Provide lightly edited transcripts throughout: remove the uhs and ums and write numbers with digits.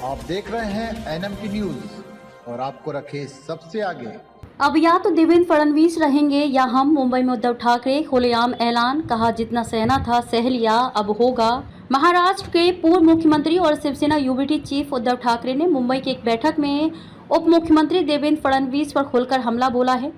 आप देख रहे हैं एनएमटी न्यूज और आपको रखे सबसे आगे। अब या तो देवेंद्र फडणवीस रहेंगे या हम। मुंबई में उद्धव ठाकरे खुलेआम ऐलान, कहा जितना सहना था सह लिया, अब होगा। महाराष्ट्र के पूर्व मुख्यमंत्री और शिवसेना यूबीटी चीफ उद्धव ठाकरे ने मुंबई की एक बैठक में उप मुख्यमंत्री देवेंद्र फडणवीस पर खुलकर हमला बोला है।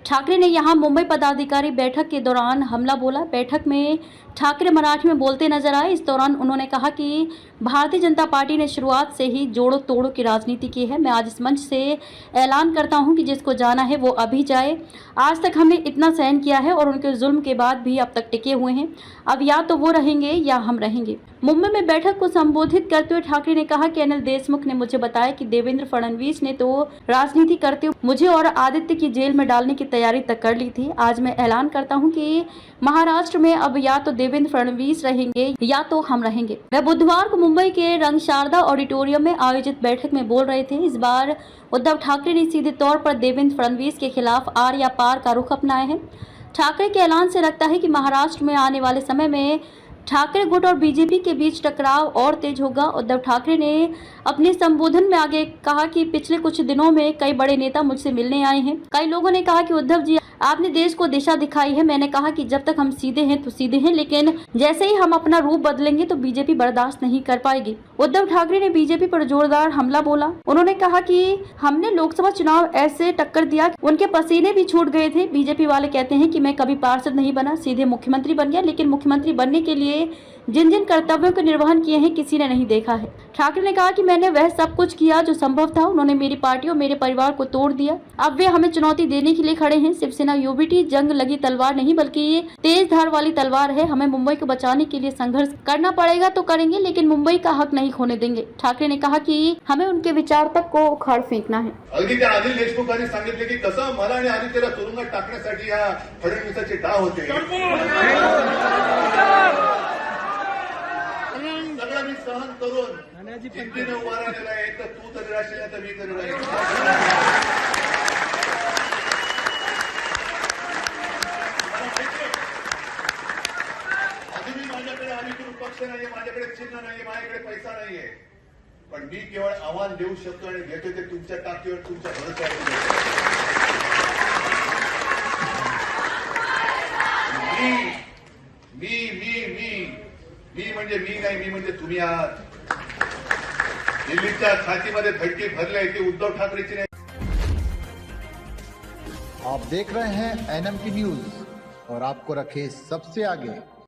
ठाकरे ने यहां मुंबई पदाधिकारी बैठक के दौरान हमला बोला। बैठक में ठाकरे मराठी में बोलते नजर आए। इस दौरान उन्होंने कहा कि भारतीय जनता पार्टी ने शुरुआत से ही जोड़ों तोड़ों की राजनीति की है। मैं आज इस मंच से ऐलान करता हूं कि जिसको जाना है वो अभी जाए। आज तक हमने इतना सहन किया है और उनके जुल्म के बाद भी अब तक टिके हुए हैं। अब या तो वो रहेंगे या हम रहेंगे। मुंबई में बैठक को संबोधित करते हुए ठाकरे ने कहा कि अनिल देशमुख ने मुझे बताया कि देवेंद्र फडणवीस ने तो राजनीति करते हुए मुझे और आदित्य की जेल में डालने की तैयारी तक कर ली थी। आज मैं ऐलान करता हूं कि महाराष्ट्र में अब या तो देवेंद्र फडणवीस रहेंगे या तो हम रहेंगे। वह बुधवार को मुंबई के रंग शारदा ऑडिटोरियम में आयोजित बैठक में बोल रहे थे। इस बार उद्धव ठाकरे ने सीधे तौर पर देवेंद्र फडणवीस के खिलाफ आर या पार का रुख अपनाया है। ठाकरे के ऐलान से लगता है कि महाराष्ट्र में आने वाले समय में ठाकरे गुट और बीजेपी के बीच टकराव और तेज होगा। उद्धव ठाकरे ने अपने संबोधन में आगे कहा कि पिछले कुछ दिनों में कई बड़े नेता मुझसे मिलने आए हैं। कई लोगों ने कहा कि उद्धव जी आपने देश को दिशा दिखाई है। मैंने कहा कि जब तक हम सीधे हैं तो सीधे हैं, लेकिन जैसे ही हम अपना रूप बदलेंगे तो बीजेपी बर्दाश्त नहीं कर पाएगी। उद्धव ठाकरे ने बीजेपी पर जोरदार हमला बोला। उन्होंने कहा कि हमने लोकसभा चुनाव ऐसे टक्कर दिया कि उनके पसीने भी छूट गए थे। बीजेपी वाले कहते हैं कि मैं कभी पार्षद नहीं बना, सीधे मुख्यमंत्री बन गया, लेकिन मुख्यमंत्री बनने के लिए जिन जिन कर्तव्यों का निर्वहन किए हैं किसी ने नहीं देखा है। ठाकरे ने कहा कि मैंने वह सब कुछ किया जो संभव था। उन्होंने मेरी पार्टी और मेरे परिवार को तोड़ दिया। अब वे हमें चुनौती देने के लिए खड़े हैं। शिवसेना यूबीटी जंग लगी तलवार नहीं बल्कि ये तेज धार वाली तलवार है। हमें मुंबई को बचाने के लिए संघर्ष करना पड़ेगा तो करेंगे, लेकिन मुंबई का हक नहीं खोने देंगे। ठाकरे ने कहा कि हमें उनके विचार तक को उखाड़ फेंकना है। अगदी त्या अनिल देशमुखांनी सांगितले की कसं मला आणि आदित्यला तुरुंगात टाकण्यासाठी या फडणवीसाचे डाव होते। सगळं मी सहन करून जिद्दीने उभा राहिलेला आहे। तर तू तरी राहशील तर मी तरी राहील। अजून माझ्याकडे अधिकृत पक्ष नाहीये, माझ्याकडे चिन्ह नाहीये, माझ्याकडे पैसा नाहीये, पण मी केवळ आव्हान देऊ शकतो आणि देतो ते तुमच्या ताकदीवर, तुमच्या भरोश्यावर। मी म्हणजे मी नाही, मी म्हणजे तुम्ही आहात। दिल्लीच्या छातीमध्ये धडकी भरले ती उद्धव ठाकरेची नाही। आप देख रहे हैं एनएमटी न्यूज और आपको रखे सबसे आगे।